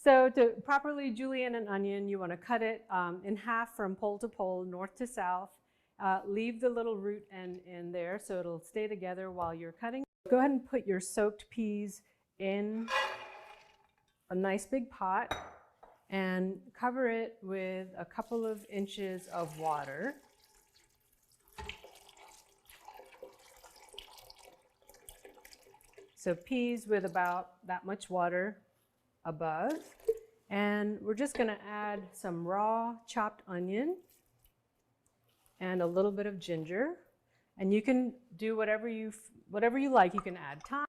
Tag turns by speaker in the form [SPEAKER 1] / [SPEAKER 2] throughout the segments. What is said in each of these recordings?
[SPEAKER 1] So to properly julienne an onion, you want to cut it in half from pole to pole, north to south. Leave the little root end in there so it'll stay together while you're cutting. Go ahead and put your soaked peas in a nice big pot and cover it with a couple of inches of water. So peas with about that much water above. And we're just going to add some raw chopped onion and a little bit of ginger. And you can do whatever you like. You can add thyme.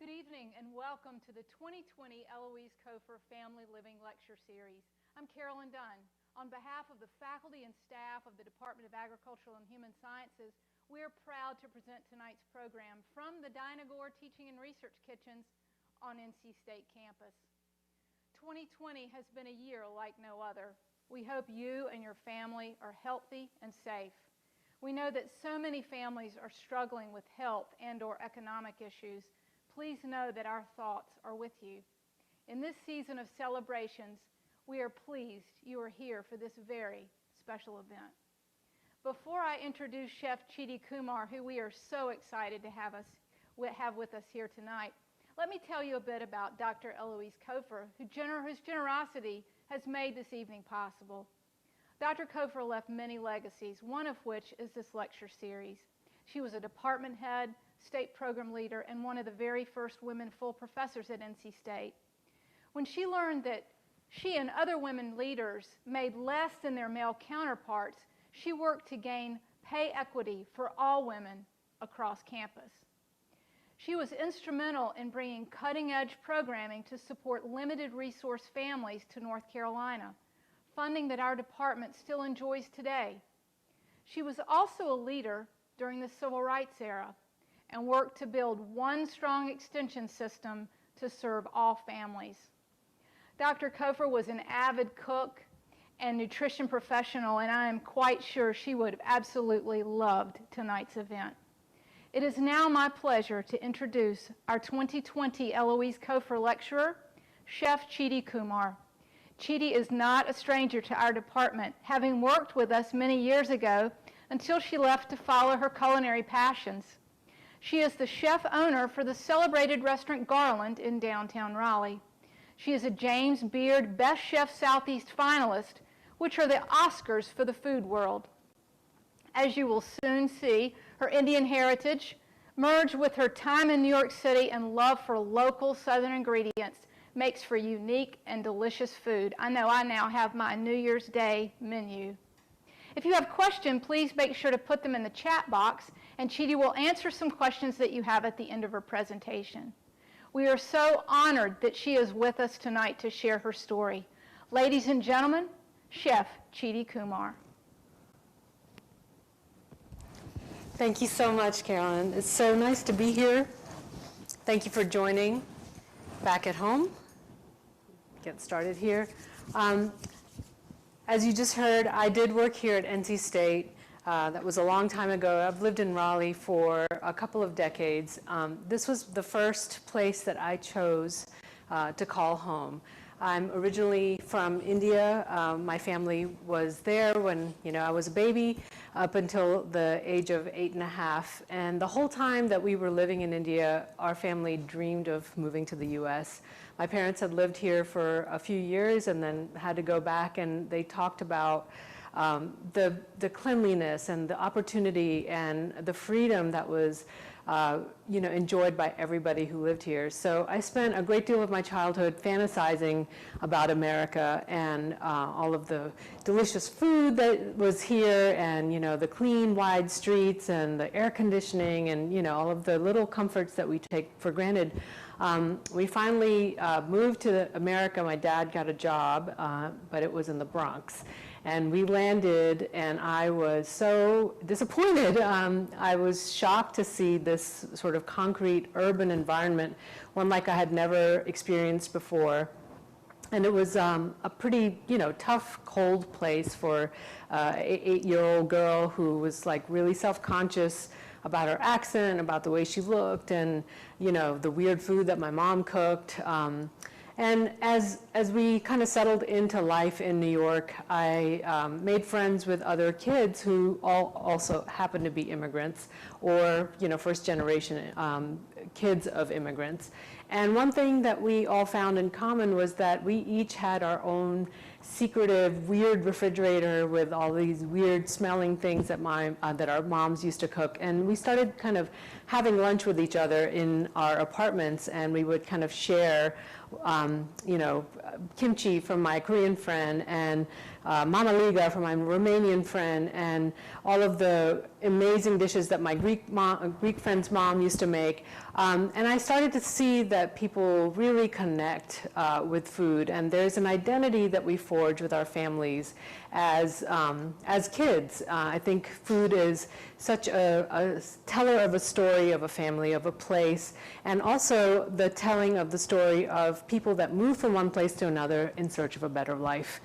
[SPEAKER 2] Good evening and welcome to the 2020 Eloise Cofer Family Living Lecture Series. I'm Carolyn Dunn. On behalf of the faculty and staff of the Department of Agricultural and Human Sciences, we are proud to present tonight's program from the Dynagore Teaching and Research Kitchens on NC State campus. 2020 has been a year like no other. We hope you and your family are healthy and safe. We know that so many families are struggling with health and/or economic issues. Please know that our thoughts are with you. In this season of celebrations, we are pleased you are here for this very special event. Before I introduce Chef Cheetie Kumar, who we are so excited to have with us here tonight, let me tell you a bit about Dr. Eloise Cofer, whose generosity has made this evening possible. Dr. Cofer left many legacies, one of which is this lecture series. She was a department head, state program leader, and one of the very first women full professors at NC State. When she learned that she and other women leaders made less than their male counterparts, she worked to gain pay equity for all women across campus. She was instrumental in bringing cutting-edge programming to support limited resource families to North Carolina, funding that our department still enjoys today. She was also a leader during the Civil Rights era and worked to build one strong extension system to serve all families. Dr. Cofer was an avid cook and nutrition professional, and I am quite sure she would have absolutely loved tonight's event. It is now my pleasure to introduce our 2020 Eloise Cofer Lecturer, Chef Cheetie Kumar. Cheetie is not a stranger to our department, having worked with us many years ago until she left to follow her culinary passions. She is the chef owner for the celebrated restaurant Garland in downtown Raleigh. She is a James Beard Best Chef Southeast finalist, which are the Oscars for the food world. As you will soon see, her Indian heritage, merged with her time in New York City and love for local Southern ingredients, makes for unique and delicious food. I know I now have my New Year's Day menu. If you have questions, please make sure to put them in the chat box, and Cheetie will answer some questions that you have at the end of her presentation. We are so honored that she is with us tonight to share her story. Ladies and gentlemen, Chef Cheetie Kumar.
[SPEAKER 1] Thank you so much, Carolyn. It's so nice to be here. Thank you for joining back at home. Get started here. As you just heard, I did work here at NC State. That was a long time ago. I've lived in Raleigh for a couple of decades. This was the first place that I chose to call home. I'm originally from India. My family was there when I was a baby up until the age of 8.5. And the whole time that we were living in India, our family dreamed of moving to the US. My parents had lived here for a few years and then had to go back, and they talked about the cleanliness and the opportunity and the freedom that was enjoyed by everybody who lived here. So I spent a great deal of my childhood fantasizing about America and all of the delicious food that was here, and the clean, wide streets and the air conditioning and all of the little comforts that we take for granted. We finally moved to America. My dad got a job, but it was in the Bronx. And we landed, and I was so disappointed. I was shocked to see this sort of concrete urban environment, one like I had never experienced before. And it was a pretty, tough, cold place for an 8-year-old girl who was like really self-conscious about her accent, about the way she looked, and the weird food that my mom cooked. And as we kind of settled into life in New York, I made friends with other kids who also happened to be immigrants or, first generation kids of immigrants. And one thing that we all found in common was that we each had our own secretive, weird refrigerator with all these weird smelling things that our moms used to cook. And we started kind of having lunch with each other in our apartments, and we would kind of share kimchi from my Korean friend and mama liga from my Romanian friend, and all of the amazing dishes that my Greek friend's mom used to make. And I started to see that people really connect with food, and there's an identity that we forge with our families as kids. I think food is such a teller of a story of a family, of a place, and also the telling of the story of people that move from one place to another in search of a better life.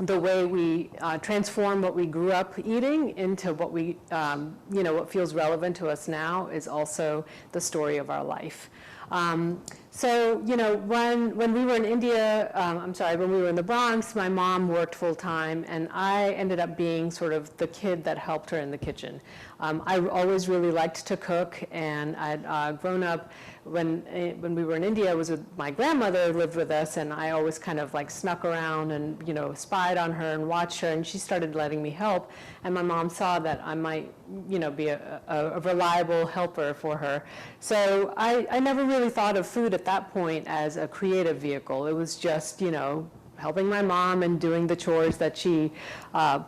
[SPEAKER 1] The way we transform what we grew up eating into what we, what feels relevant to us now is also the story of our life. So, when we were in India, when we were in the Bronx, my mom worked full time, and I ended up being sort of the kid that helped her in the kitchen. I always really liked to cook, and I'd grown up when we were in India. I was with my grandmother, lived with us, and I always kind of like snuck around and spied on her and watched her, and she started letting me help. And my mom saw that I might be a reliable helper for her. So I never really thought of food at that point as a creative vehicle. It was just helping my mom and doing the chores that she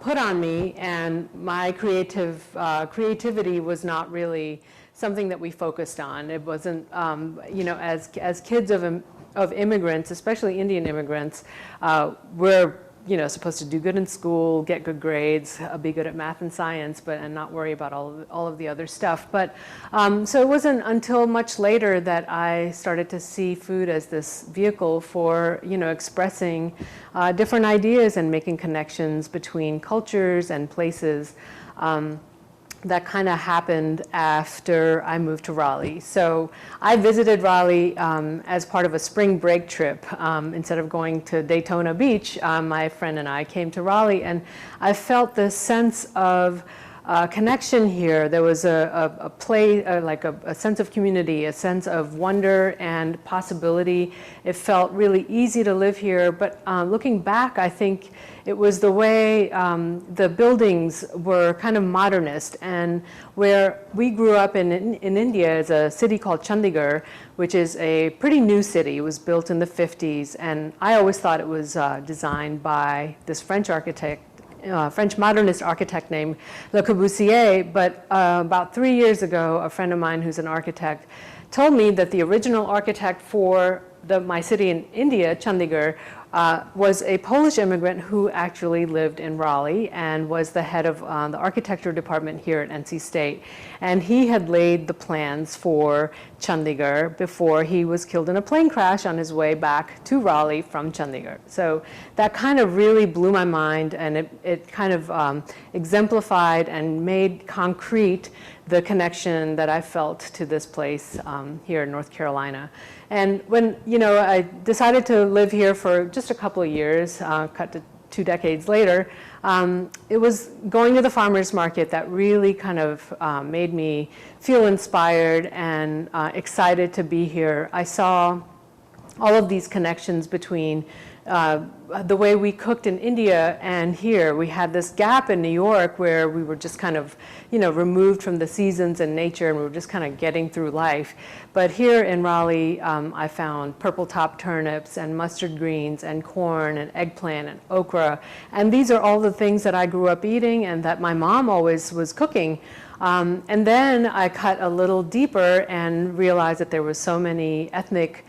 [SPEAKER 1] put on me, and my creativity was not really something that we focused on. It wasn't, as kids of immigrants, especially Indian immigrants, we're supposed to do good in school, get good grades, be good at math and science, and not worry about all of the other stuff. But so it wasn't until much later that I started to see food as this vehicle for expressing different ideas and making connections between cultures and places. That kind of happened after I moved to Raleigh. So I visited Raleigh as part of a spring break trip. Instead of going to Daytona Beach, my friend and I came to Raleigh, and I felt this sense of connection here. There was a sense of community, a sense of wonder and possibility. It felt really easy to live here, but looking back, I think it was the way the buildings were kind of modernist, and where we grew up in India is a city called Chandigarh, which is a pretty new city. It was built in the 50s, and I always thought it was designed by this French modernist architect named Le Corbusier, but about 3 years ago, a friend of mine who's an architect told me that the original architect for my city in India, Chandigarh, was a Polish immigrant who actually lived in Raleigh and was the head of the architecture department here at NC State. And he had laid the plans for Chandigarh before he was killed in a plane crash on his way back to Raleigh from Chandigarh. So that kind of really blew my mind, and it kind of exemplified and made concrete the connection that I felt to this place here in North Carolina. And when I decided to live here for just a couple of years, cut to 2 decades later, it was going to the farmers market that really kind of made me feel inspired and excited to be here. I saw all of these connections between the way we cooked in India and here. We had this gap in New York where we were just kind of, removed from the seasons and nature, and we were just kind of getting through life. But here in Raleigh, I found purple top turnips and mustard greens and corn and eggplant and okra. And these are all the things that I grew up eating and that my mom always was cooking. And then I cut a little deeper and realized that there was so many ethnic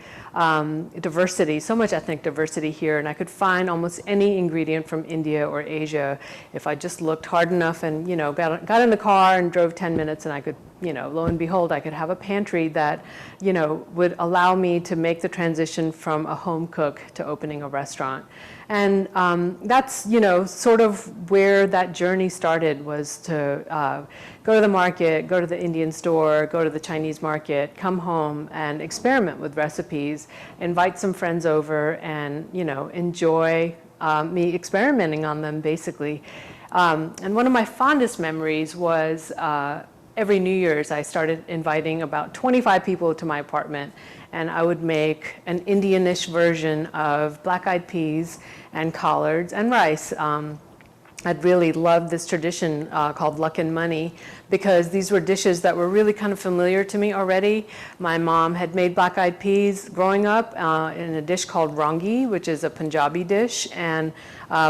[SPEAKER 1] diversity, so much ethnic diversity here, and I could find almost any ingredient from India or Asia if I just looked hard enough and got in the car and drove 10 minutes, and I could, lo and behold, I could have a pantry that would allow me to make the transition from a home cook to opening a restaurant. And that's sort of where that journey started, was to go to the market, go to the Indian store, go to the Chinese market, come home and experiment with recipes, invite some friends over, and enjoy me experimenting on them, basically. And one of my fondest memories was every New Year's I started inviting about 25 people to my apartment, and I would make an Indianish version of black-eyed peas and collards and rice. I'd really loved this tradition called Luck and Money, because these were dishes that were really kind of familiar to me already. My mom had made black-eyed peas growing up in a dish called rangi, which is a Punjabi dish, and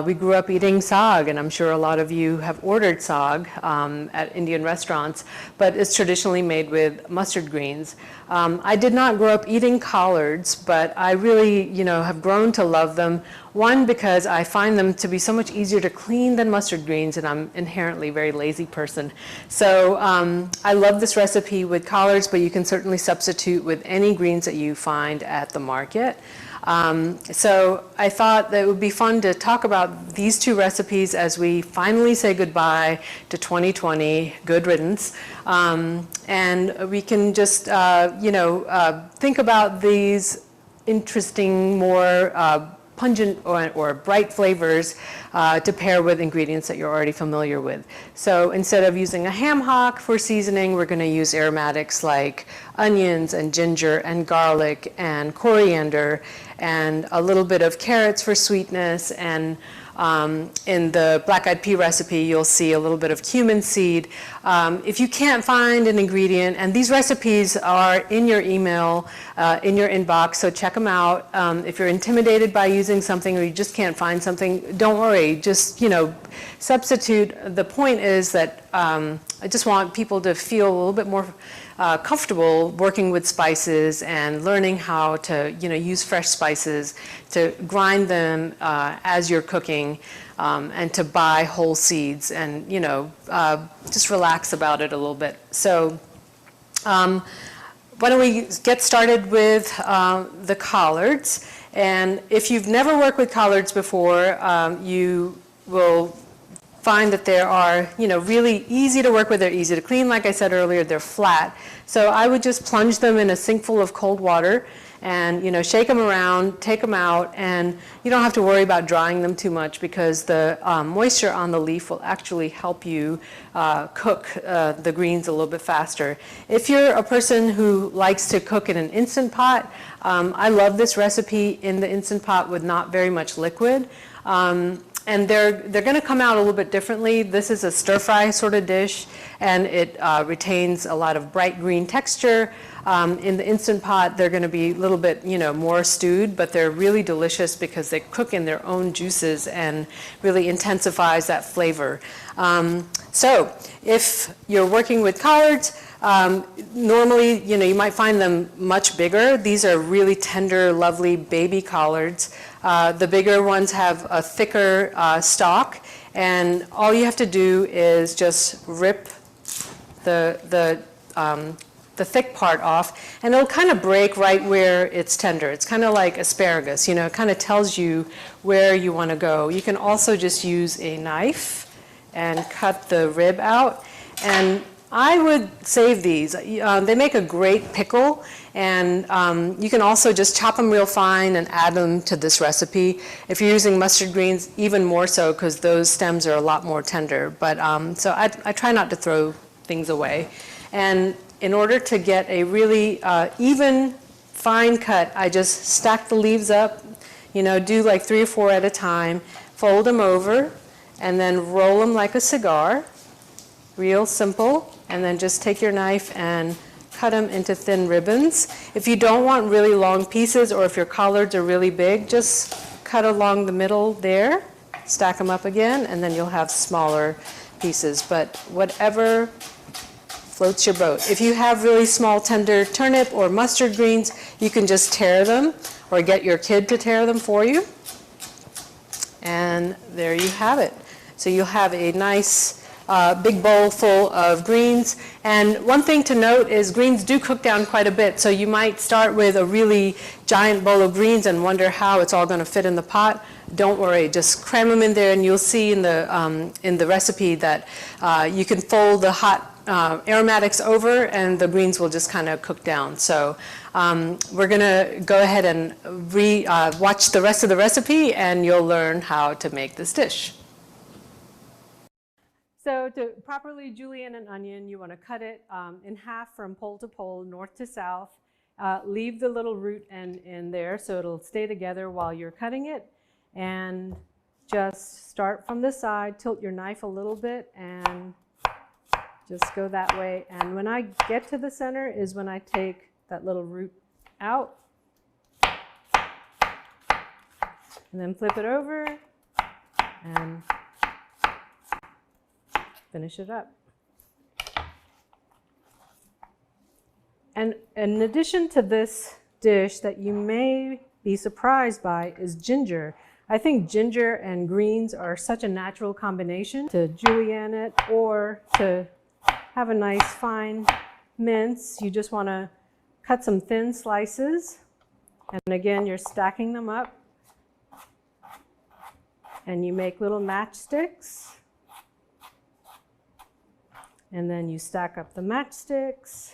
[SPEAKER 1] we grew up eating saag, and I'm sure a lot of you have ordered saag at Indian restaurants, but it's traditionally made with mustard greens. I did not grow up eating collards, but I really, have grown to love them. One, because I find them to be so much easier to clean than mustard greens, and I'm inherently a very lazy person. So I love this recipe with collards, but you can certainly substitute with any greens that you find at the market. So I thought that it would be fun to talk about these two recipes as we finally say goodbye to 2020, good riddance. And we can just, think about these interesting, more pungent or bright flavors to pair with ingredients that you're already familiar with. So instead of using a ham hock for seasoning, we're going to use aromatics like onions and ginger and garlic and coriander and a little bit of carrots for sweetness and In the black-eyed pea recipe, you'll see a little bit of cumin seed. If you can't find an ingredient, and these recipes are in your email, in your inbox, so check them out. If you're intimidated by using something or you just can't find something, don't worry. Just, substitute. The point is that I just want people to feel a little bit more comfortable working with spices and learning how to, use fresh spices, to grind them as you're cooking, and to buy whole seeds, and just relax about it a little bit. So why don't we get started with the collards? And if you've never worked with collards before, you will find that they are, really easy to work with. They're easy to clean. Like I said earlier, they're flat. So I would just plunge them in a sink full of cold water and, shake them around, take them out, and you don't have to worry about drying them too much because the moisture on the leaf will actually help you cook the greens a little bit faster. If you're a person who likes to cook in an Instant Pot, I love this recipe in the Instant Pot with not very much liquid. And they're going to come out a little bit differently. This is a stir-fry sort of dish, and it retains a lot of bright green texture. In the Instant Pot, they're going to be a little bit, more stewed, but they're really delicious because they cook in their own juices and really intensifies that flavor. So if you're working with collards, normally, you might find them much bigger. These are really tender, lovely baby collards. The bigger ones have a thicker stalk, and all you have to do is just rip the thick part off, and it'll kind of break right where it's tender. It's kind of like asparagus, it kind of tells you where you want to go. You can also just use a knife and cut the rib out, and I would save these. They make a great pickle, and you can also just chop them real fine and add them to this recipe. If you're using mustard greens, even more so because those stems are a lot more tender. But so I try not to throw things away. And in order to get a really even, fine cut, I just stack the leaves up, do like 3 or 4 at a time, fold them over, and then roll them like a cigar. Real simple. And then just take your knife and cut them into thin ribbons. If you don't want really long pieces, or if your collards are really big, just cut along the middle there, stack them up again, and then you'll have smaller pieces. But whatever floats your boat. If you have really small, tender turnip or mustard greens, you can just tear them or get your kid to tear them for you. And there you have it. So you'll have a nice big bowl full of greens. And one thing to note is greens do cook down quite a bit. So you might start with a really giant bowl of greens and wonder how it's all going to fit in the pot. Don't worry, just cram them in there, and you'll see in the recipe that you can fold the hot aromatics over, and the greens will just kind of cook down. So we're going to go ahead and watch the rest of the recipe, and you'll learn how to make this dish. So to properly julienne an onion, you want to cut it in half from pole to pole, north to south. Leave the little root in there so it'll stay together while you're cutting it. And just start from the side, tilt your knife a little bit, and just go that way. And when I get to the center is when I take that little root out. And then flip it over and finish it up. And in addition to this dish that you may be surprised by is ginger. I think ginger and greens are such a natural combination to julienne it, or to have a nice fine mince. You just want to cut some thin slices, and again you're stacking them up, and you make little matchsticks. And then you stack up the matchsticks,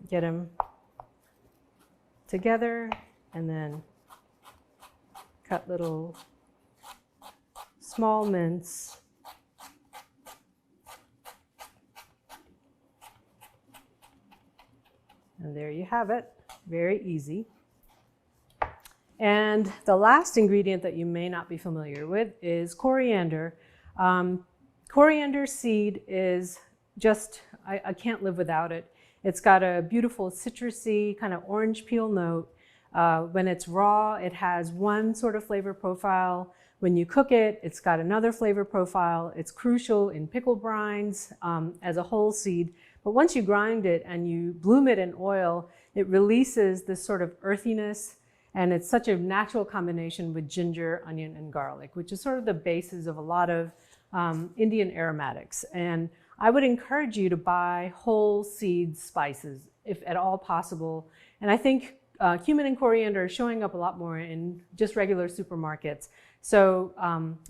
[SPEAKER 1] get them together, and then cut little small mince. And there you have it, very easy. And the last ingredient that you may not be familiar with is coriander. Coriander seed is just, I can't live without it. It's got a beautiful citrusy kind of orange peel note. When it's raw, it has one sort of flavor profile. When you cook it, it's got another flavor profile. It's crucial in pickle brines as a whole seed. But once you grind it and you bloom it in oil, it releases this sort of earthiness, and it's such a natural combination with ginger, onion, and garlic, which is sort of the basis of a lot of Indian aromatics. And I would encourage you to buy whole seed spices if at all possible. And I think cumin and coriander are showing up a lot more in just regular supermarkets. So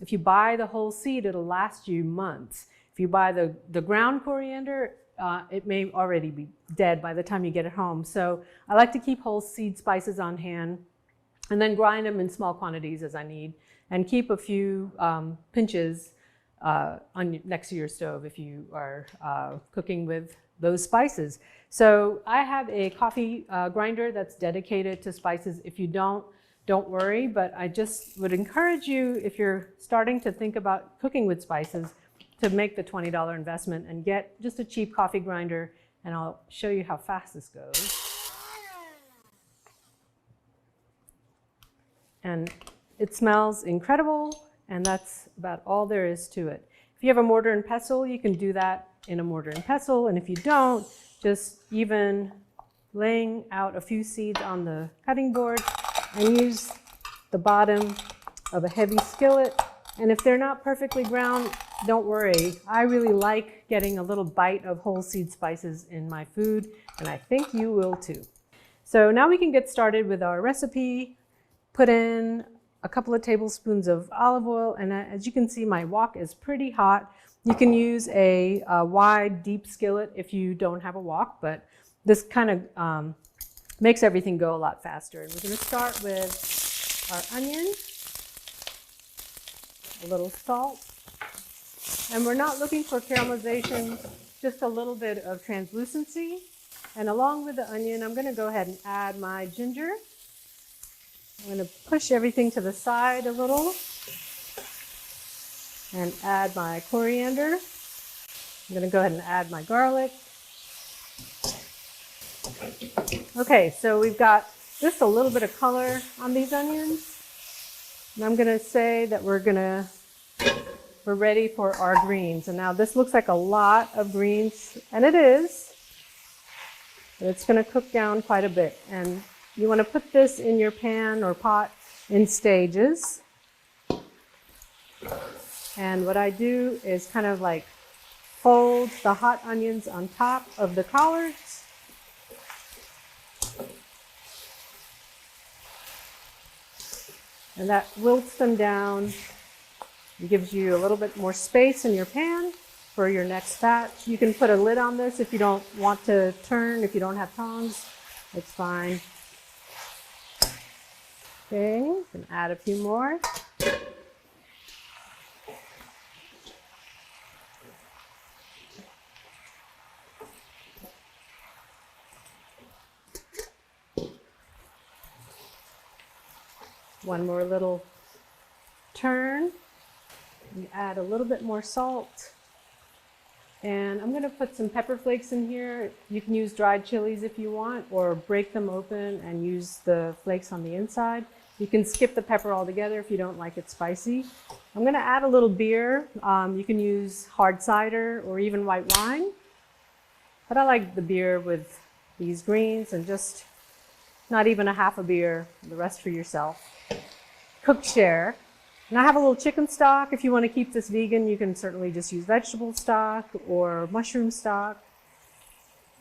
[SPEAKER 1] if you buy the whole seed, it'll last you months. If you buy the ground coriander, it may already be dead by the time you get it home. So I like to keep whole seed spices on hand and then grind them in small quantities as I need, and keep a few pinches next to your stove if you are cooking with those spices. So I have a coffee grinder that's dedicated to spices. If you don't worry, but I just would encourage you, if you're starting to think about cooking with spices, to make the $20 investment and get just a cheap coffee grinder, and I'll show you how fast this goes. And it smells incredible, and that's about all there is to it. If you have a mortar and pestle, you can do that in a mortar and pestle, and if you don't, just even laying out a few seeds on the cutting board and use the bottom of a heavy skillet. And if they're not perfectly ground, don't worry. I really like getting a little bite of whole seed spices in my food, and I think you will too. So now we can get started with our recipe. Put in a couple of tablespoons of olive oil, and as you can see, my wok is pretty hot. You can use a wide, deep skillet if you don't have a wok, but this kind of makes everything go a lot faster. And we're going to start with our onion, a little salt, and we're not looking for caramelization, just a little bit of translucency. And along with the onion, I'm going to go ahead and add my ginger. I'm going to push everything to the side a little and add my coriander. I'm going to go ahead and add my garlic. Okay, so we've got just a little bit of color on these onions. And I'm going to say that we're ready for our greens. And now this looks like a lot of greens, and it is. But it's going to cook down quite a bit. And you want to put this in your pan or pot in stages. And what I do is kind of like fold the hot onions on top of the collards. And that wilts them down and gives you a little bit more space in your pan for your next batch. You can put a lid on this if you don't want to turn, if you don't have tongs, it's fine. Okay, can add a few more. One more little turn. You add a little bit more salt. And I'm going to put some pepper flakes in here. You can use dried chilies if you want, or break them open and use the flakes on the inside. You can skip the pepper altogether if you don't like it spicy. I'm going to add a little beer. You can use hard cider or even white wine. But I like the beer with these greens, and just not even a half a beer, the rest for yourself. Cook share. And I have a little chicken stock. If you want to keep this vegan, you can certainly just use vegetable stock or mushroom stock.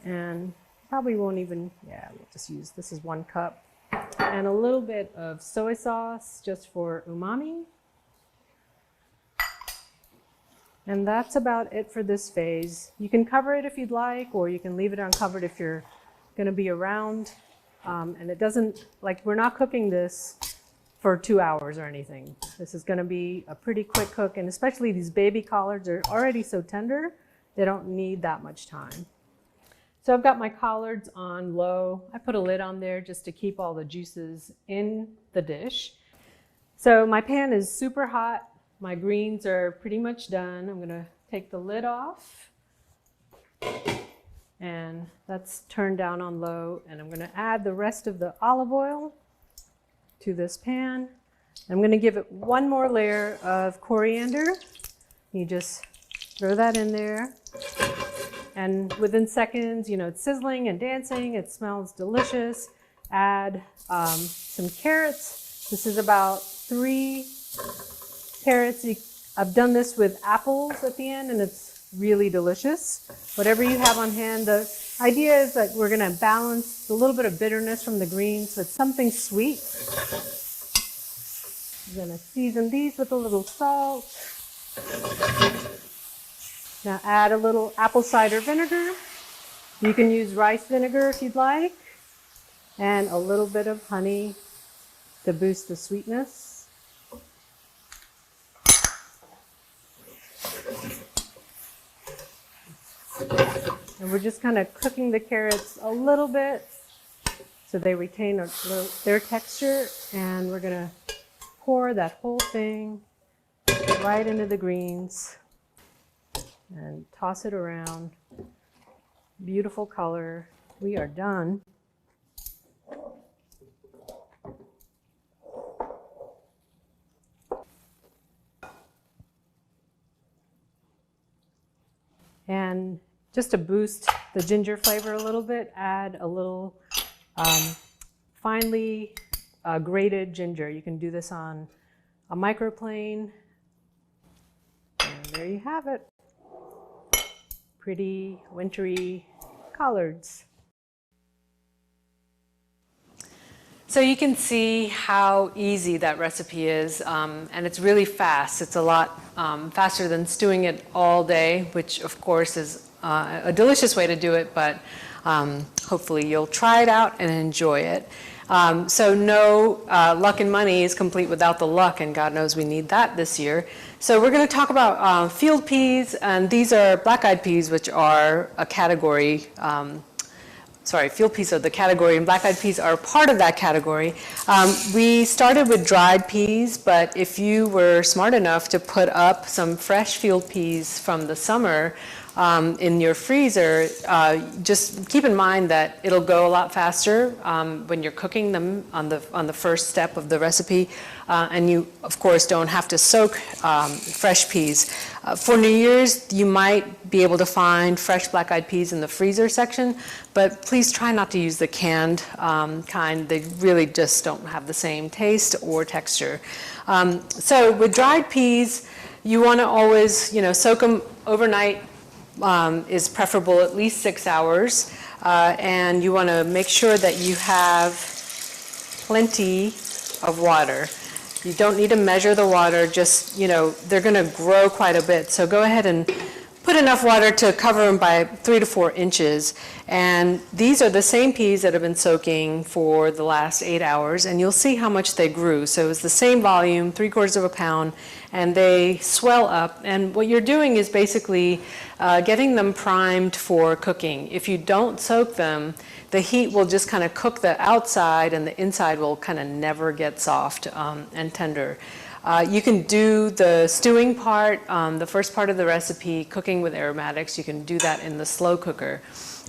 [SPEAKER 1] And probably won't even, we'll just use, this is 1 cup. And a little bit of soy sauce just for umami. And that's about it for this phase. You can cover it if you'd like, or you can leave it uncovered if you're going to be around. And it doesn't, like, we're not cooking this for 2 hours or anything. This is going to be a pretty quick cook, and especially these baby collards are already so tender, they don't need that much time. So I've got my collards on low. I put a lid on there just to keep all the juices in the dish. So my pan is super hot. My greens are pretty much done. I'm gonna take the lid off. And that's turned down on low. And I'm gonna add the rest of the olive oil to this pan. I'm gonna give it one more layer of coriander. You just throw that in there. And within seconds, you know, it's sizzling and dancing. It smells delicious. Add some carrots. This is about 3 carrots. I've done this with apples at the end, and it's really delicious. Whatever you have on hand. The idea is that we're going to balance a little bit of bitterness from the greens with something sweet. I'm going to season these with a little salt. Now add a little apple cider vinegar. You can use rice vinegar if you'd like. And a little bit of honey to boost the sweetness. And we're just kind of cooking the carrots a little bit so they retain their texture. And we're going to pour that whole thing right into the greens and toss it around. Beautiful color. We are done. And just to boost the ginger flavor a little bit, add a little finely grated ginger. You can do this on a microplane. And there you have it. Pretty wintry collards. So you can see how easy that recipe is, and it's really fast. It's a lot faster than stewing it all day, which of course is a delicious way to do it, but hopefully you'll try it out and enjoy it. So no luck and money is complete without the luck, and God knows we need that this year. So we're going to talk about field peas, and these are black-eyed peas, which are a category. Field peas are the category, and black-eyed peas are part of that category. We started with dried peas, but if you were smart enough to put up some fresh field peas from the summer in your freezer, just keep in mind that it'll go a lot faster when you're cooking them on the first step of the recipe, and you, of course, don't have to soak fresh peas. For New Year's, you might be able to find fresh black-eyed peas in the freezer section, but please try not to use the canned kind. They really just don't have the same taste or texture. So with dried peas, you want to always, soak them overnight. Is preferable at least 6 hours, and you want to make sure that you have plenty of water. You don't need to measure the water, just, they're going to grow quite a bit, so go ahead and put enough water to cover them by 3 to 4 inches. And these are the same peas that have been soaking for the last 8 hours, and you'll see how much they grew. So it's the same volume, 3/4 of a pound, and they swell up. And what you're doing is basically getting them primed for cooking. If you don't soak them, the heat will just kind of cook the outside, and the inside will kind of never get soft and tender. You can do the stewing part, the first part of the recipe, cooking with aromatics. You can do that in the slow cooker.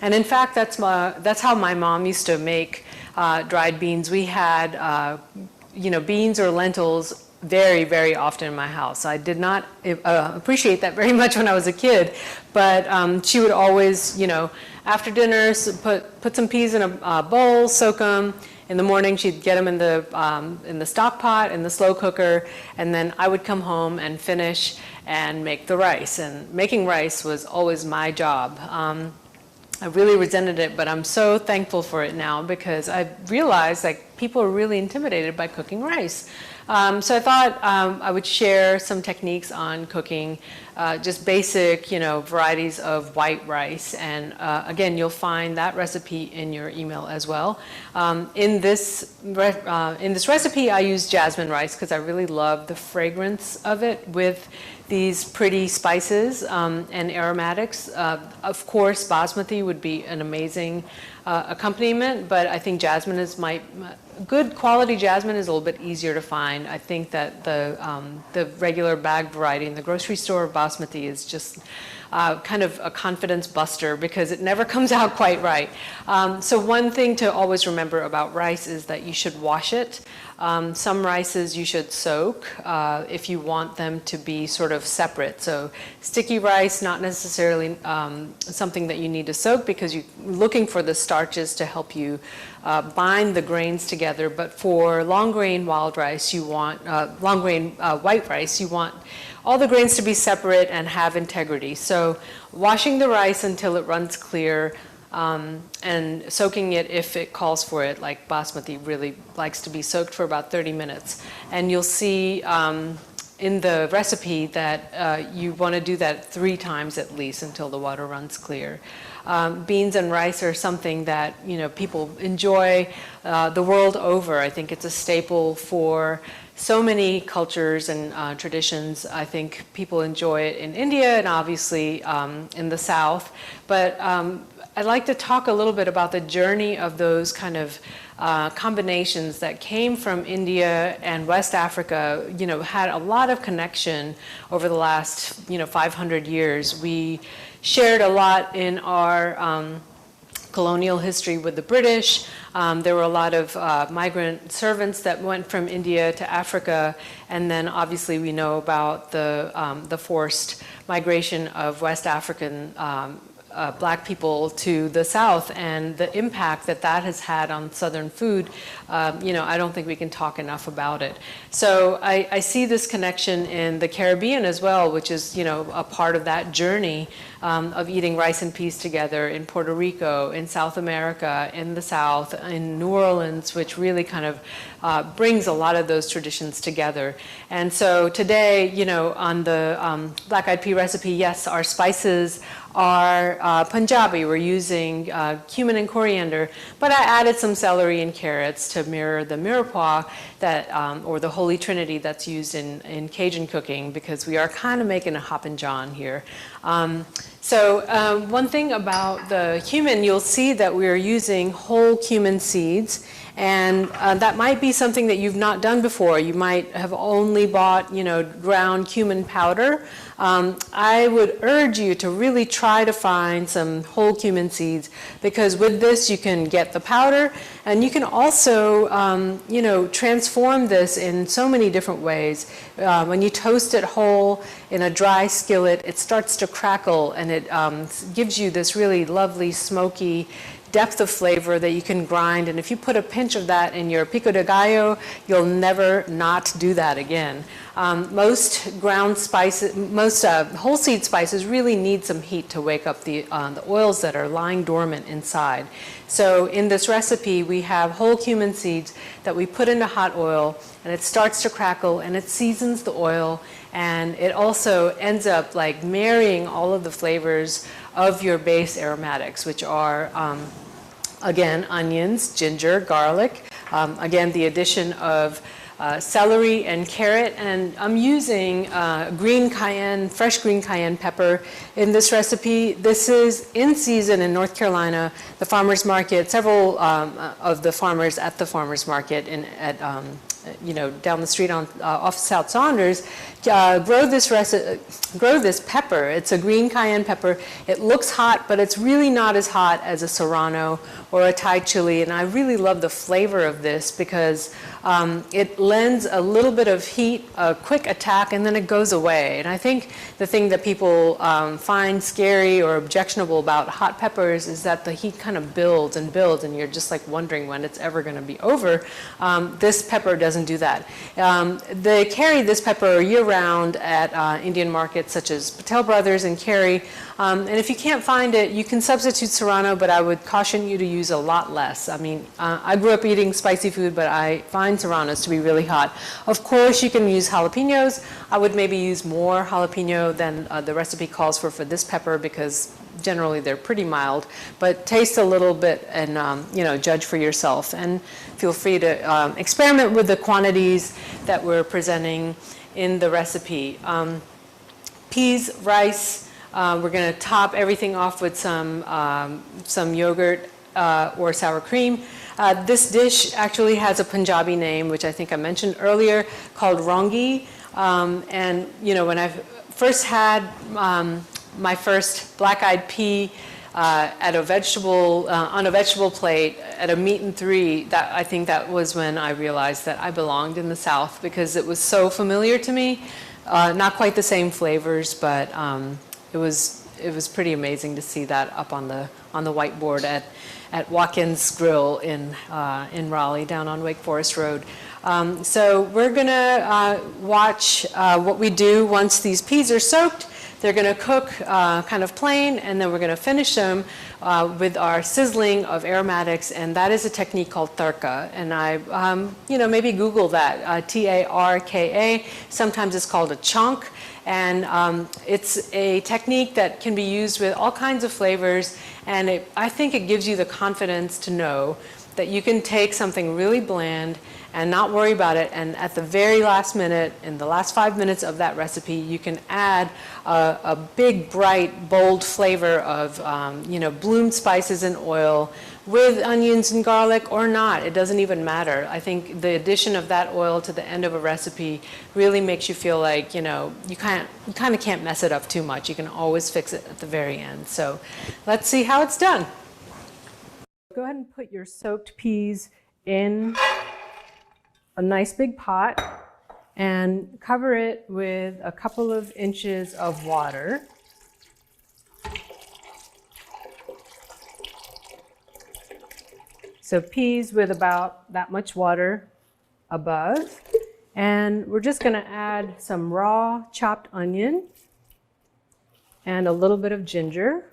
[SPEAKER 1] And in fact, that's how my mom used to make dried beans. We had, beans or lentils very, very often in my house. I did not appreciate that very much when I was a kid, but she would always, after dinner, put some peas in a bowl, soak them. In the morning, she'd get them in the stock pot, in the slow cooker, and then I would come home and finish and make the rice. And making rice was always my job. I really resented it, but I'm so thankful for it now because I realized that people are really intimidated by cooking rice. So I thought I would share some techniques on cooking just basic, varieties of white rice. And again, you'll find that recipe in your email as well. In this recipe, I use jasmine rice because I really love the fragrance of it with these pretty spices and aromatics. Of course, basmati would be an amazing accompaniment, but I think jasmine is good quality jasmine is a little bit easier to find. I think that the regular bag variety in the grocery store basmati is just kind of a confidence buster because it never comes out quite right. So one thing to always remember about rice is that you should wash it. Some rices you should soak if you want them to be sort of separate. So sticky rice, not necessarily something that you need to soak because you're looking for the starches to help you bind the grains together. But for long grain wild rice, you want long grain white rice, you want all the grains to be separate and have integrity. So washing the rice until it runs clear, and soaking it if it calls for it, like basmati really likes to be soaked for about 30 minutes. And you'll see in the recipe that you want to do that 3 times at least until the water runs clear. Beans and rice are something that people enjoy the world over. I think it's a staple for so many cultures and traditions. I think people enjoy it in India and obviously in the South. But I'd like to talk a little bit about the journey of those kind of combinations that came from India and West Africa, had a lot of connection over the last, 500 years. We shared a lot in our colonial history with the British. There were a lot of migrant servants that went from India to Africa, and then obviously we know about the forced migration of West African Black people to the South and the impact that that has had on Southern food. I don't think we can talk enough about it. So I see this connection in the Caribbean as well, which is a part of that journey of eating rice and peas together in Puerto Rico, in South America, in the South, in New Orleans, which really kind of brings a lot of those traditions together. And so today, on the black-eyed pea recipe, yes, our spices are Punjabi. We're using cumin and coriander, but I added some celery and carrots to mirror the mirepoix that, or the Holy Trinity that's used in Cajun cooking, because we are kind of making a Hoppin' John here. One thing about the cumin, you'll see that we're using whole cumin seeds, and that might be something that you've not done before. You might have only bought, ground cumin powder. I would urge you to really try to find some whole cumin seeds, because with this you can get the powder, and you can also, transform this in so many different ways. When you toast it whole in a dry skillet, it starts to crackle, and it gives you this really lovely, smoky depth of flavor that you can grind. And if you put a pinch of that in your pico de gallo, you'll never not do that again. Most ground spices, most whole seed spices really need some heat to wake up the oils that are lying dormant inside. So in this recipe, we have whole cumin seeds that we put into hot oil, and it starts to crackle, and it seasons the oil, and it also ends up like marrying all of the flavors of your base aromatics, which are, again, onions, ginger, garlic, again, the addition of celery and carrot, and I'm using fresh green cayenne pepper in this recipe. This is in season in North Carolina, the farmer's market. Several of the farmers at the farmer's market down the street off South Saunders grow this pepper. It's a green cayenne pepper. It looks hot, but it's really not as hot as a serrano or a Thai chili, and I really love the flavor of this because it lends a little bit of heat, a quick attack, and then it goes away. And I think the thing that people find scary or objectionable about hot peppers is that the heat kind of builds and builds, and you're just like wondering when it's ever going to be over. This pepper does doesn't do that. They carry this pepper year-round at Indian markets such as Patel Brothers and Cary. And if you can't find it, you can substitute serrano, but I would caution you to use a lot less. I mean, I grew up eating spicy food, but I find serranos to be really hot. Of course, you can use jalapenos. I would maybe use more jalapeno than the recipe calls for this pepper, because generally they're pretty mild, but taste a little bit and judge for yourself, and feel free to experiment with the quantities that we're presenting in the recipe. Peas, rice, we're going to top everything off with some yogurt or sour cream. This dish actually has a Punjabi name, which I think I mentioned earlier, called rongi. And when I first had my first black-eyed pea at a vegetable on a vegetable plate at a meat and three, I think that was when I realized that I belonged in the South, because it was so familiar to me. Not quite the same flavors, but it was pretty amazing to see that up on the whiteboard at Watkins Grill in Raleigh, down on Wake Forest Road. So we're gonna watch what we do once these peas are soaked. They're going to cook kind of plain, and then we're going to finish them with our sizzling of aromatics, and that is a technique called tarka. And I, maybe Google that, T-A-R-K-A. Sometimes it's called a chunk, and it's a technique that can be used with all kinds of flavors, and I think it gives you the confidence to know that you can take something really bland and not worry about it, and at the very last minute, in the last 5 minutes of that recipe, you can add a big, bright, bold flavor of bloomed spices and oil with onions and garlic or not. It doesn't even matter. I think the addition of that oil to the end of a recipe really makes you feel like you kind of can't mess it up too much. You can always fix it at the very end. So let's see how it's done. Go ahead and put your soaked peas in a nice big pot and cover it with a couple of inches of water. So peas with about that much water above. And we're just going to add some raw chopped onion and a little bit of ginger.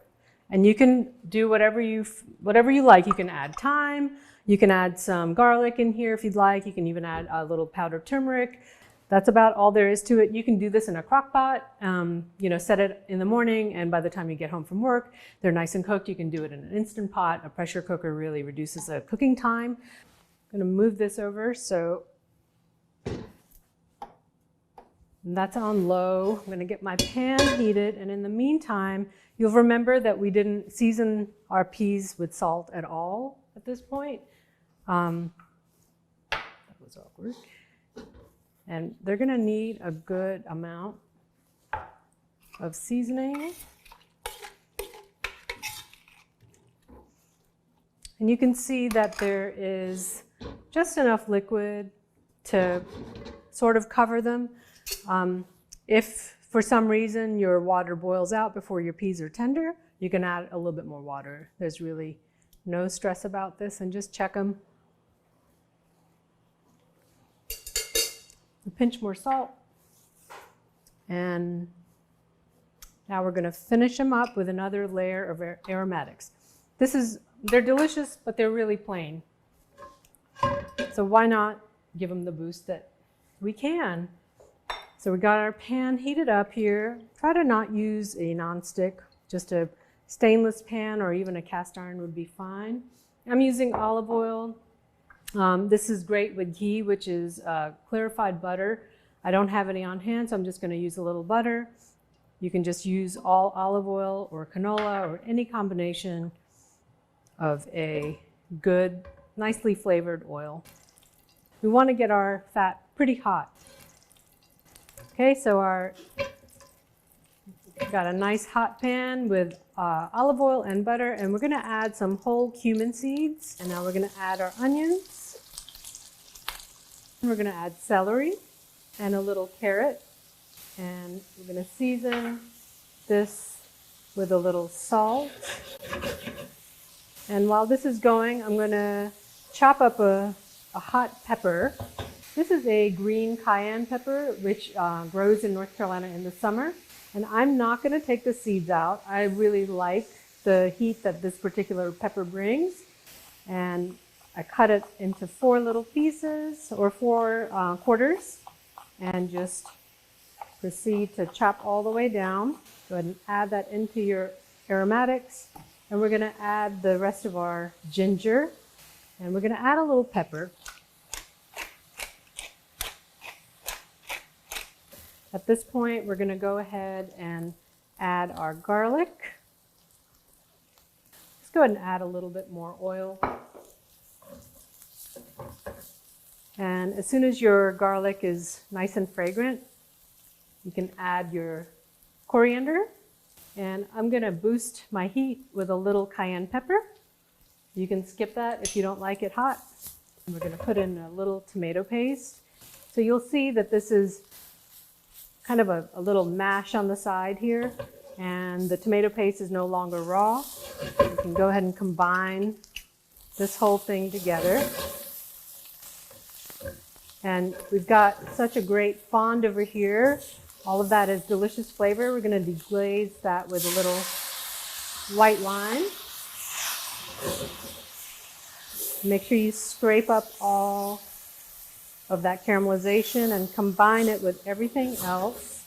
[SPEAKER 1] And you can do whatever you like. You can add thyme. You can add some garlic in here if you'd like. You can even add a little powdered turmeric. That's about all there is to it. You can do this in a crock pot, set it in the morning, and by the time you get home from work, they're nice and cooked. You can do it in an Instant Pot. A pressure cooker really reduces the cooking time. I'm gonna move this over, so that's on low. I'm gonna get my pan heated, and in the meantime, you'll remember that we didn't season our peas with salt at all at this point. That was awkward. And they're going to need a good amount of seasoning. And you can see that there is just enough liquid to sort of cover them. If for some reason your water boils out before your peas are tender, you can add a little bit more water. There's really no stress about this, and just check them. A pinch more salt. And now we're going to finish them up with another layer of aromatics. They're delicious, but they're really plain. So why not give them the boost that we can? So we got our pan heated up here. Try to not use a nonstick, just a stainless pan or even a cast iron would be fine. I'm using olive oil. This is great with ghee, which is clarified butter. I don't have any on hand, so I'm just going to use a little butter. You can just use all olive oil or canola or any combination of a good, nicely flavored oil. We want to get our fat pretty hot. Okay, so got a nice hot pan with olive oil and butter, and we're going to add some whole cumin seeds. And now we're going to add our onions. And we're going to add celery and a little carrot. And we're going to season this with a little salt. And while this is going, I'm going to chop up a hot pepper. This is a green cayenne pepper, which grows in North Carolina in the summer. And I'm not going to take the seeds out. I really like the heat that this particular pepper brings. And I cut it into 4 little pieces or 4 quarters and just proceed to chop all the way down. Go ahead and add that into your aromatics. And we're going to add the rest of our ginger. And we're going to add a little pepper. At this point, we're going to go ahead and add our garlic. Let's go ahead and add a little bit more oil. And as soon as your garlic is nice and fragrant, you can add your coriander. And I'm going to boost my heat with a little cayenne pepper. You can skip that if you don't like it hot. And we're going to put in a little tomato paste. So you'll see that this is kind of a little mash on the side here. And the tomato paste is no longer raw. You can go ahead and combine this whole thing together. And we've got such a great fond over here. All of that is delicious flavor. We're going to deglaze that with a little white wine. Make sure you scrape up all of that caramelization and combine it with everything else.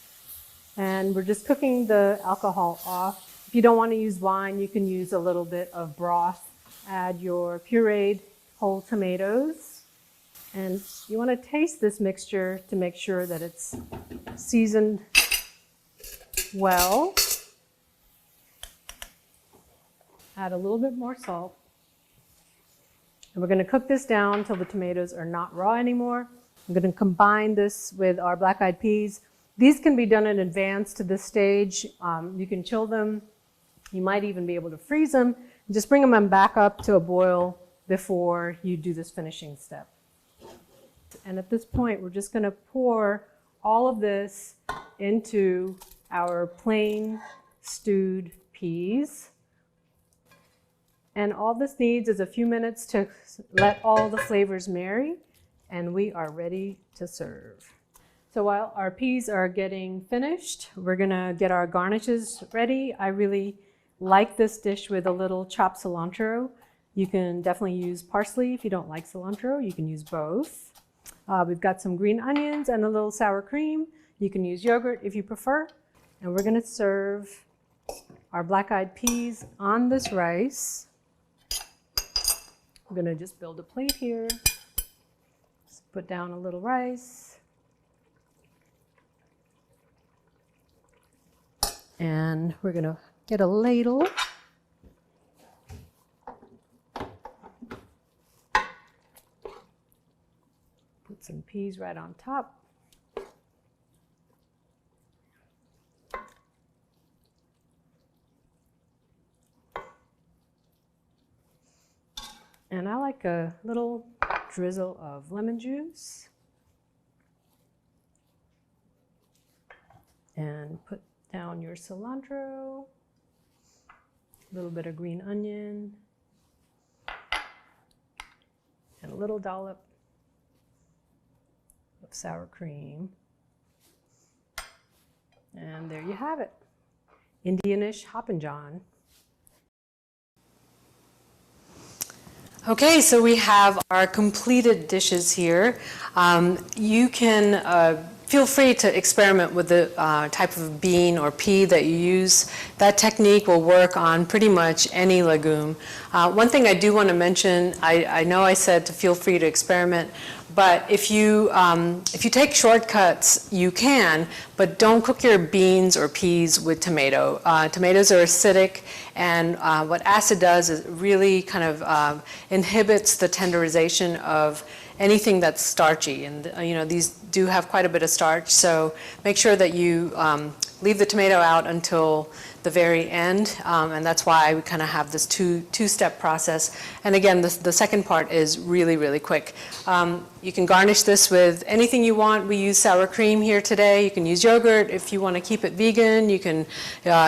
[SPEAKER 1] And we're just cooking the alcohol off. If you don't want to use wine, you can use a little bit of broth. Add your pureed whole tomatoes. And you want to taste this mixture to make sure that it's seasoned well. Add a little bit more salt. And we're going to cook this down until the tomatoes are not raw anymore. I'm going to combine this with our black-eyed peas. These can be done in advance to this stage. You can chill them. You might even be able to freeze them. Just bring them back up to a boil before you do this finishing step. And at this point, we're just going to pour all of this into our plain stewed peas. And all this needs is a few minutes to let all the flavors marry, and we are ready to serve. So while our peas are getting finished, we're going to get our garnishes ready. I really like this dish with a little chopped cilantro. You can definitely use parsley. If you don't like cilantro, you can use both. We've got some green onions and a little sour cream. You can use yogurt if you prefer. And we're going to serve our black-eyed peas on this rice. I'm going to just build a plate here. Just put down a little rice. And we're going to get a ladle. Put some peas right on top. And I like a little drizzle of lemon juice. And put down your cilantro, a little bit of green onion, and a little dollop of sour cream. And there you have it, Indianish Hoppin' John. Okay, so we have our completed dishes here. You can feel free to experiment with the type of bean or pea that you use. That technique will work on pretty much any legume. One thing I do want to mention, I know I said to feel free to experiment, but if you take shortcuts, you can, but don't cook your beans or peas with tomato. Tomatoes are acidic, and what acid does is it really kind of inhibits the tenderization of anything that's starchy, and these do have quite a bit of starch, so make sure that you leave the tomato out until the very end, and that's why we kind of have this two-step process. And again, the second part is really, really quick. You can garnish this with anything you want. We use sour cream here today. You can use yogurt. If you want to keep it vegan, you can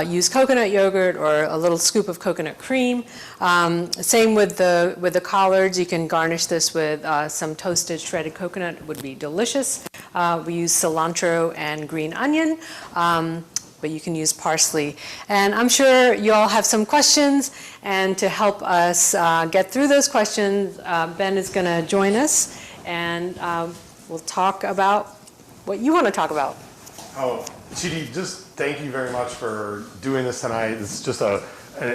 [SPEAKER 1] use coconut yogurt or a little scoop of coconut cream. Same with the collards. You can garnish this with some toasted shredded coconut. It would be delicious. We use cilantro and green onion. But you can use parsley. And I'm sure you all have some questions, and to help us get through those questions, Ben is going to join us, and we'll talk about what you want to talk about.
[SPEAKER 3] Oh, Cheetie, just thank you very much for doing this tonight. It's just an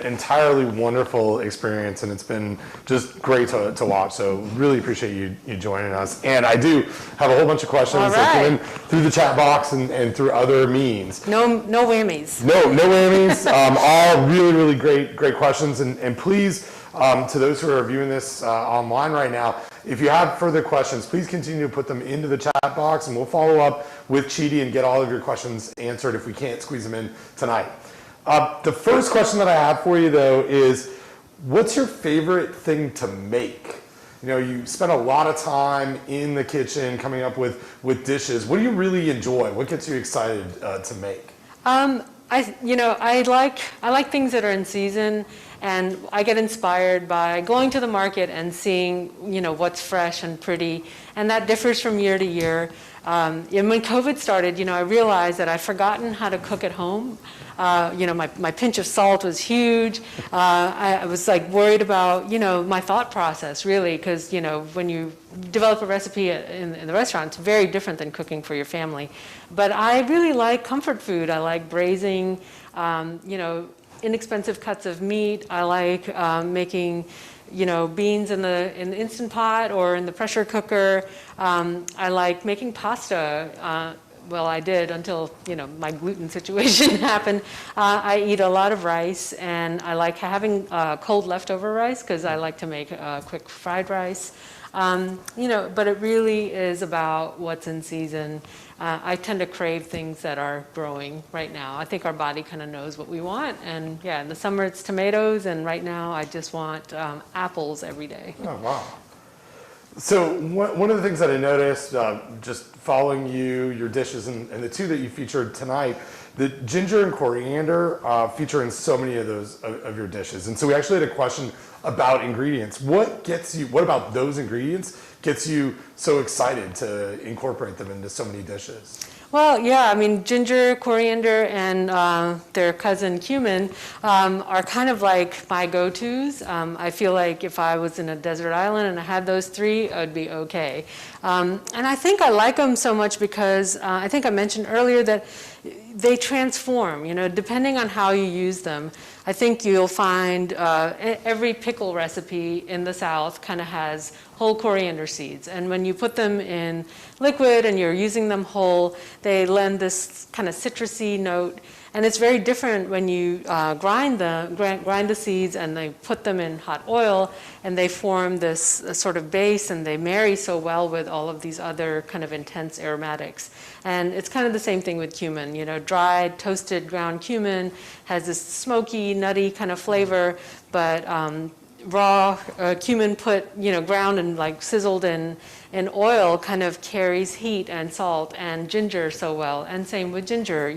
[SPEAKER 3] entirely wonderful experience, and it's been just great to watch. So really appreciate you joining us. And I do have a whole bunch of questions that come in through the chat box and through other means.
[SPEAKER 1] No whammies.
[SPEAKER 3] No whammies. All really, really great questions. And please, to those who are viewing this online right now, if you have further questions, please continue to put them into the chat box, and we'll follow up with Cheetie and get all of your questions answered if we can't squeeze them in tonight. The first question that I have for you, though, is what's your favorite thing to make? You know, you spend a lot of time in the kitchen coming up with dishes. What do you really enjoy? What gets you excited to make?
[SPEAKER 1] I like things that are in season, and I get inspired by going to the market and seeing, what's fresh and pretty, and that differs from year to year. And when COVID started, I realized that I'd forgotten how to cook at home. My pinch of salt was huge. I was like worried about, my thought process really, because, when you develop a recipe in the restaurant, it's very different than cooking for your family. But I really like comfort food. I like braising, inexpensive cuts of meat. I like making, beans in the Instant Pot or in the pressure cooker. I like making pasta. Well, I did until, my gluten situation happened. I eat a lot of rice, and I like having cold leftover rice because I like to make quick fried rice. But it really is about what's in season. I tend to crave things that are growing right now. I think our body kind of knows what we want. And yeah, in the summer it's tomatoes, and right now I just want apples every day.
[SPEAKER 3] Oh, wow. So one of the things that I noticed, just following your dishes, and the two that you featured tonight, the ginger and coriander feature in so many of those of your dishes. And so we actually had a question about ingredients. What about those ingredients gets you so excited to incorporate them into so many dishes?
[SPEAKER 1] Well, yeah, I mean, ginger, coriander, and their cousin cumin are kind of like my go-tos. I feel like if I was in a desert island and I had those three, I'd be okay. And I think I like them so much because I think I mentioned earlier that they transform, depending on how you use them. I think you'll find every pickle recipe in the South kind of has whole coriander seeds. And when you put them in liquid and you're using them whole, they lend this kind of citrusy note. And it's very different when you grind the seeds and they put them in hot oil, and they form this sort of base, and they marry so well with all of these other kind of intense aromatics. And it's kind of the same thing with cumin. Dried, toasted, ground cumin has this smoky, nutty kind of flavor, but raw cumin ground and like sizzled in oil kind of carries heat and salt, and ginger so well. And same with ginger,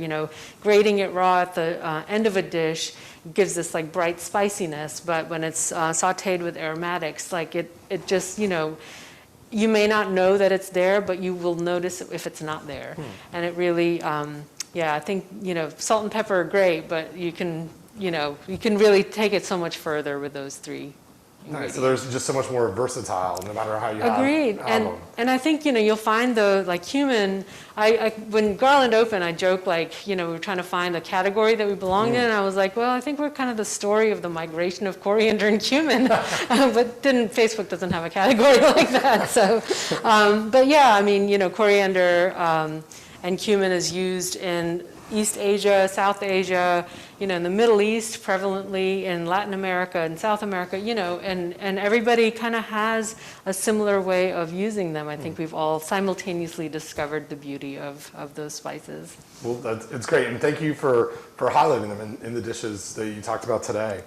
[SPEAKER 1] grating it raw at the end of a dish gives this like bright spiciness, but when it's sauteed with aromatics, like it just, you may not know that it's there, but you will notice if it's not there. And it really, I think, salt and pepper are great, but you can really take it so much further with those three.
[SPEAKER 3] Nice. So there's just so much more versatile, no matter how you
[SPEAKER 1] Agreed.
[SPEAKER 3] have
[SPEAKER 1] and I think, you'll find like cumin, when Garland opened, I joked like, we were trying to find a category that we belonged in, and I was like, well, I think we're kind of the story of the migration of coriander and cumin, but Facebook doesn't have a category like that. So, but yeah, I mean, coriander and cumin is used in East Asia, South Asia, in the Middle East, prevalently in Latin America and South America, and everybody kind of has a similar way of using them. I think we've all simultaneously discovered the beauty of those spices.
[SPEAKER 3] Well, it's great, and thank you for highlighting them in the dishes that you talked about today.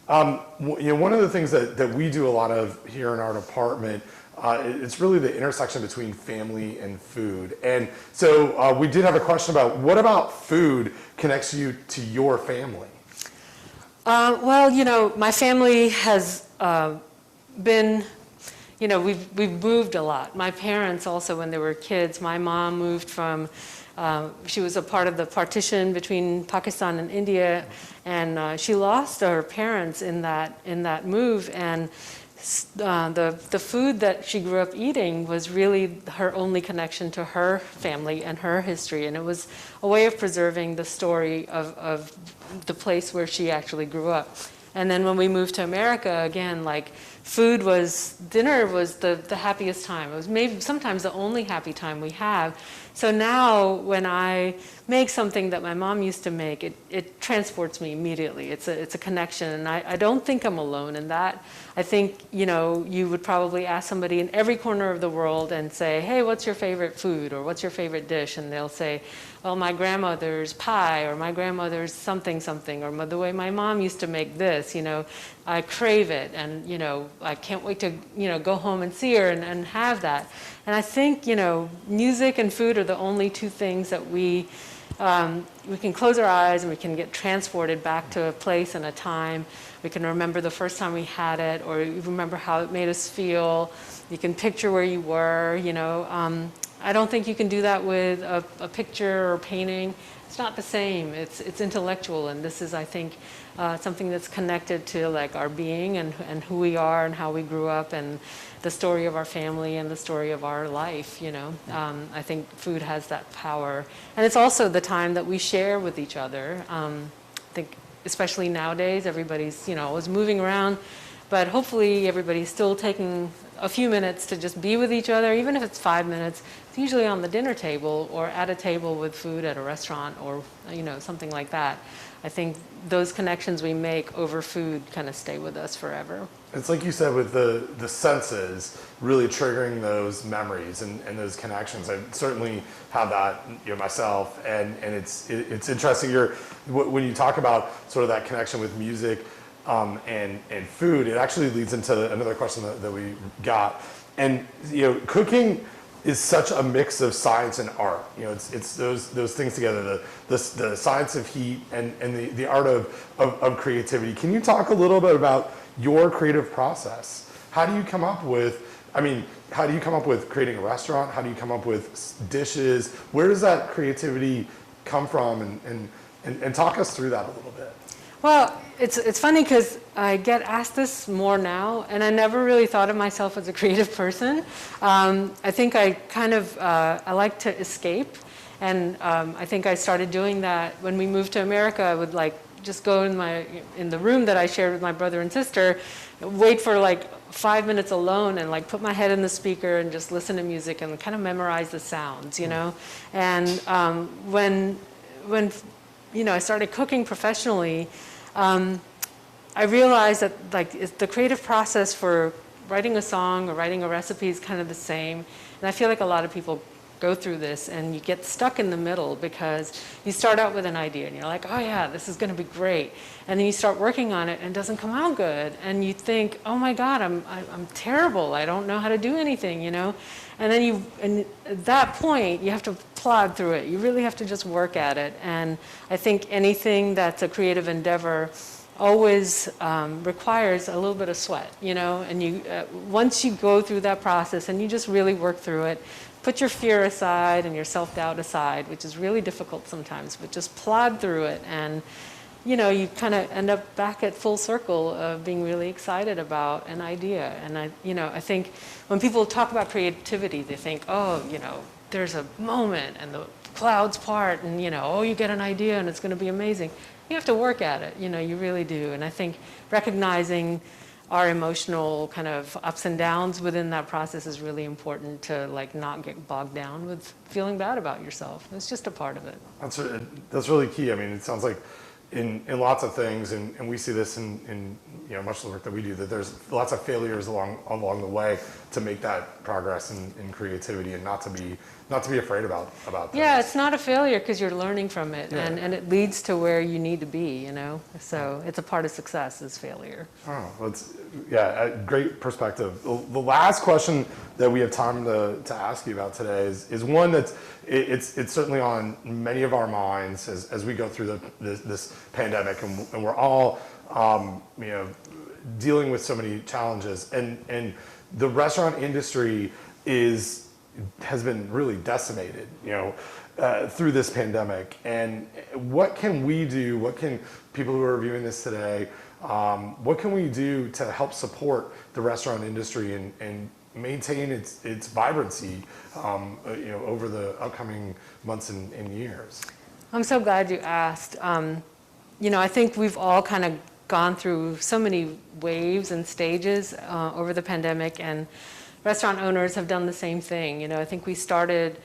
[SPEAKER 3] One of the things that we do a lot of here in our department, it's really the intersection between family and food. And so we did have a question about what about food connects you to your family?
[SPEAKER 1] Well, my family has been, we've moved a lot. My parents also, when they were kids, my mom moved from, she was a part of the partition between Pakistan and India, and she lost her parents in that move. And the food that she grew up eating was really her only connection to her family and her history, and it was a way of preserving the story of the place where she actually grew up. And then when we moved to America, again, like dinner was the happiest time. It was maybe sometimes the only happy time we have. So now when I make something that my mom used to make, it transports me immediately. It's a connection, and I don't think I'm alone in that. I think, you would probably ask somebody in every corner of the world and say, hey, what's your favorite food, or what's your favorite dish? And they'll say, well, my grandmother's pie, or my grandmother's something, or the way my mom used to make this, I crave it, and, I can't wait to, go home and see her and have that. And I think, music and food are the only two things that we can close our eyes and we can get transported back to a place and a time. We can remember the first time we had it, or you remember how it made us feel. You can picture where you were, I don't think you can do that with a picture or painting. It's not the same. It's intellectual, and this is, I think, something that's connected to like our being and who we are and how we grew up and the story of our family and the story of our life. I think food has that power, and it's also the time that we share with each other. I think especially nowadays, everybody's always moving around, but hopefully everybody's still taking a few minutes to just be with each other, even if it's 5 minutes. It's usually on the dinner table or at a table with food at a restaurant or something like that. I think those connections we make over food kind of stay with us forever.
[SPEAKER 3] It's like you said with the senses really triggering those memories and those connections. I certainly have that myself, and it's interesting. When you talk about sort of that connection with music and food, it actually leads into another question that we got. And cooking is such a mix of science and art. It's those things together, the science of heat and the art of creativity. Can you talk a little bit about your creative process? How do you come up with creating a restaurant? How do you come up with dishes? Where does that creativity come from? And talk us through that a little bit.
[SPEAKER 1] Well, it's funny because I get asked this more now, and I never really thought of myself as a creative person. I think I kind of, I like to escape, and I think I started doing that when we moved to America. I would just go in the room that I shared with my brother and sister, wait for 5 minutes alone and put my head in the speaker and just listen to music and kind of memorize the sounds, And when I started cooking professionally, I realized that the creative process for writing a song or writing a recipe is kind of the same. And I feel like a lot of people go through this, and you get stuck in the middle because you start out with an idea and you're like, oh yeah, this is going to be great. And then you start working on it and it doesn't come out good. And you think, oh my God, I'm terrible. I don't know how to do anything, And then at that point, you have to plod through it. You really have to just work at it. And I think anything that's a creative endeavor always requires a little bit of sweat, And once you go through that process and you just really work through it, put your fear aside and your self-doubt aside, which is really difficult sometimes, but just plod through it, and you kind of end up back at full circle of being really excited about an idea. And I think when people talk about creativity, they think, oh, there's a moment and the clouds part, and oh, you get an idea and it's going to be amazing. You have to work at it, you really do. And I think recognizing our emotional kind of ups and downs within that process is really important to not get bogged down with feeling bad about yourself. It's just a part of it.
[SPEAKER 3] That's really key. I mean, it sounds like in lots of things, and we see this in much of the work that we do, that there's lots of failures along the way to make that progress in creativity, and not to be afraid about things.
[SPEAKER 1] Yeah, it's not a failure because you're learning from it,
[SPEAKER 3] Yeah.
[SPEAKER 1] and it leads to where you need to be, So it's a part of success is failure.
[SPEAKER 3] Oh, a great perspective. The last question that we have time to ask you about today is one that's it's certainly on many of our minds as we go through this pandemic, and we're all dealing with so many challenges, and the restaurant industry has been really decimated, through this pandemic. And what can we do? What can people who are viewing this today? What can we do to help support the restaurant industry and maintain its vibrancy, over the upcoming months and years?
[SPEAKER 1] I'm so glad you asked. I think we've all kind of gone through so many waves and stages over the pandemic, and restaurant owners have done the same thing. I think we started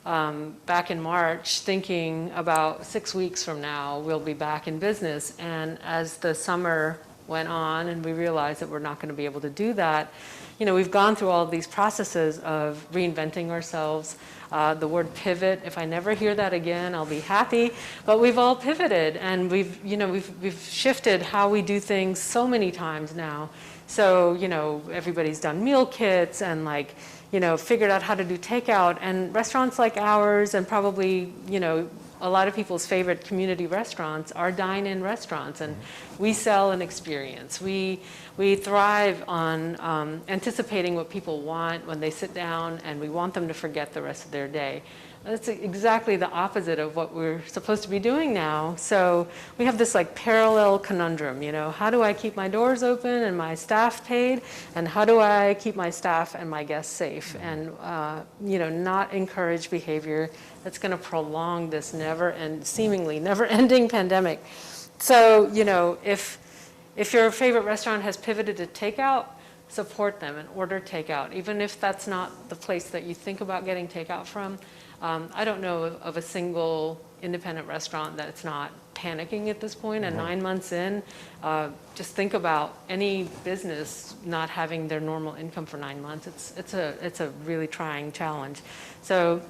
[SPEAKER 1] back in March thinking about 6 weeks from now we'll be back in business, and as the summer went on and we realized that we're not going to be able to do that, we've gone through all of these processes of reinventing ourselves. The word pivot, if I never hear that again, I'll be happy. But we've all pivoted, and we've shifted how we do things so many times now. So, everybody's done meal kits and figured out how to do takeout. And restaurants like ours, and probably, a lot of people's favorite community restaurants, are dine-in restaurants, and we sell an experience. We thrive on anticipating what people want when they sit down, and we want them to forget the rest of their day. That's exactly the opposite of what we're supposed to be doing now. So we have this parallel conundrum, how do I keep my doors open and my staff paid, and how do I keep my staff and my guests safe, and not encourage behavior that's going to prolong this seemingly never-ending pandemic. So if your favorite restaurant has pivoted to takeout, support them and order takeout, even if that's not the place that you think about getting takeout from. I don't know of a single independent restaurant that's not panicking at this point. And 9 months in, just think about any business not having their normal income for 9 months. It's a really trying challenge. So,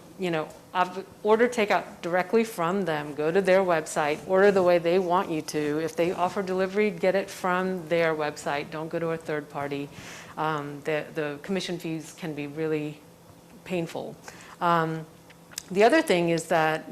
[SPEAKER 1] order takeout directly from them. Go to their website, order the way they want you to. If they offer delivery, get it from their website. Don't go to a third party. The commission fees can be really painful. The other thing is that,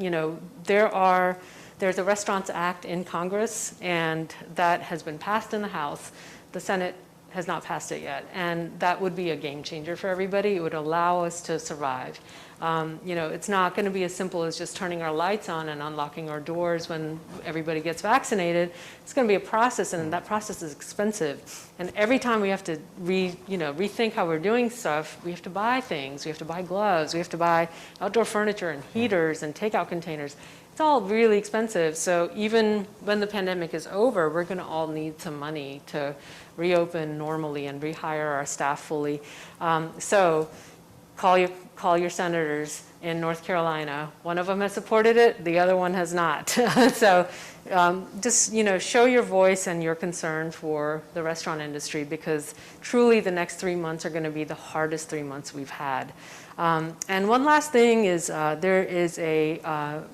[SPEAKER 1] there's a Restaurants Act in Congress, and that has been passed in the House. The Senate has not passed it yet, and that would be a game changer for everybody. It would allow us to survive. It's not going to be as simple as just turning our lights on and unlocking our doors when everybody gets vaccinated. It's going to be a process, and that process is expensive. And every time we have to rethink how we're doing stuff, we have to buy things. We have to buy gloves. We have to buy outdoor furniture and heaters and takeout containers. It's all really expensive. So even when the pandemic is over, we're going to all need some money to reopen normally and rehire our staff fully. So call your senators in North Carolina. One of them has supported it, the other one has not. So just show your voice and your concern for the restaurant industry, because truly the next 3 months are going to be the hardest 3 months we've had. And one last thing is there is a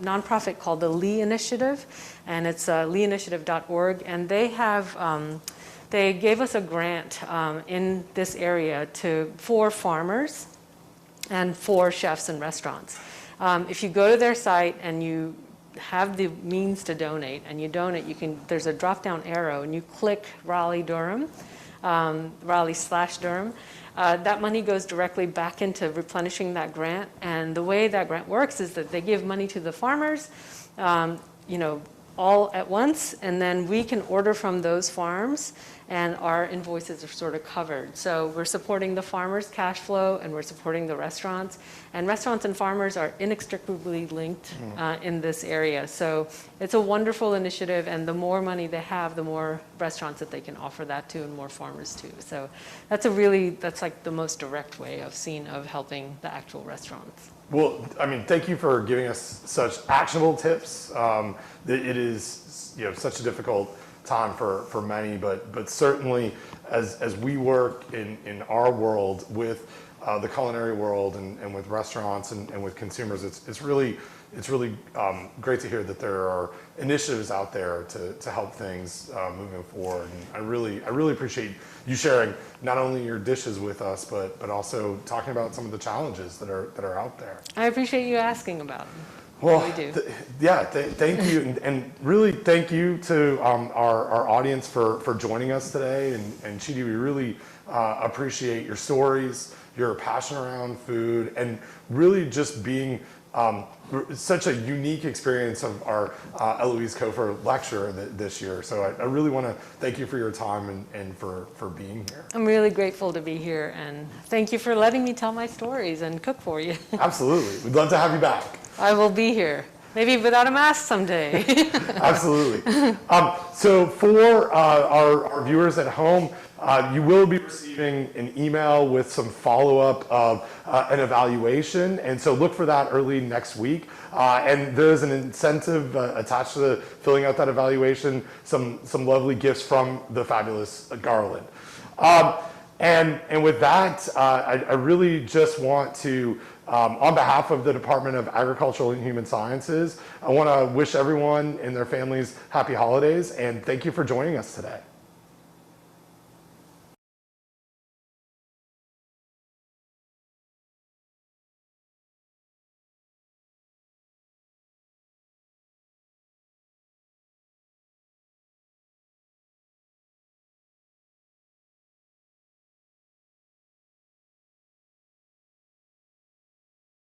[SPEAKER 1] nonprofit called the Lee Initiative, and it's leeinitiative.org, and they gave us a grant in this area for farmers and for chefs and restaurants. If you go to their site and you have the means to donate, and you donate, there's a drop-down arrow, and you click Raleigh-Durham, Raleigh/Durham. That money goes directly back into replenishing that grant. And the way that grant works is that they give money to the farmers, all at once, and then we can order from those farms, and our invoices are sort of covered. So we're supporting the farmers' cash flow, and we're supporting the restaurants. And restaurants and farmers are inextricably linked in this area. So it's a wonderful initiative, and the more money they have, the more restaurants that they can offer that to, and more farmers too. So that's like the most direct way I've seen of helping the actual restaurants.
[SPEAKER 3] Well, I mean, thank you for giving us such actionable tips. It is, such a difficult time for many, but certainly as we work in our world with the culinary world and with restaurants and with consumers, it's really great to hear that there are initiatives out there to help things moving forward. And I really appreciate you sharing not only your dishes with us, but also talking about some of the challenges that are out there.
[SPEAKER 1] I appreciate you asking about them.
[SPEAKER 3] Well,
[SPEAKER 1] We do.
[SPEAKER 3] Thank you, and really thank you to our audience for joining us today. And Cheetie, we really appreciate your stories, your passion around food, and really just being such a unique experience of our Eloise Cofer lecture this year. So I really want to thank you for your time and for being here.
[SPEAKER 1] I'm really grateful to be here, and thank you for letting me tell my stories and cook for you.
[SPEAKER 3] Absolutely. We'd love to have you back.
[SPEAKER 1] I will be here. Maybe without a mask someday.
[SPEAKER 3] Absolutely. So for our viewers at home, you will be receiving an email with some follow-up of an evaluation, and so look for that early next week. And there's an incentive attached to filling out that evaluation, some lovely gifts from the fabulous Garland. And with that, I really just want to, on behalf of the Department of Agricultural and Human Sciences, I want to wish everyone and their families happy holidays, and thank you for joining us today.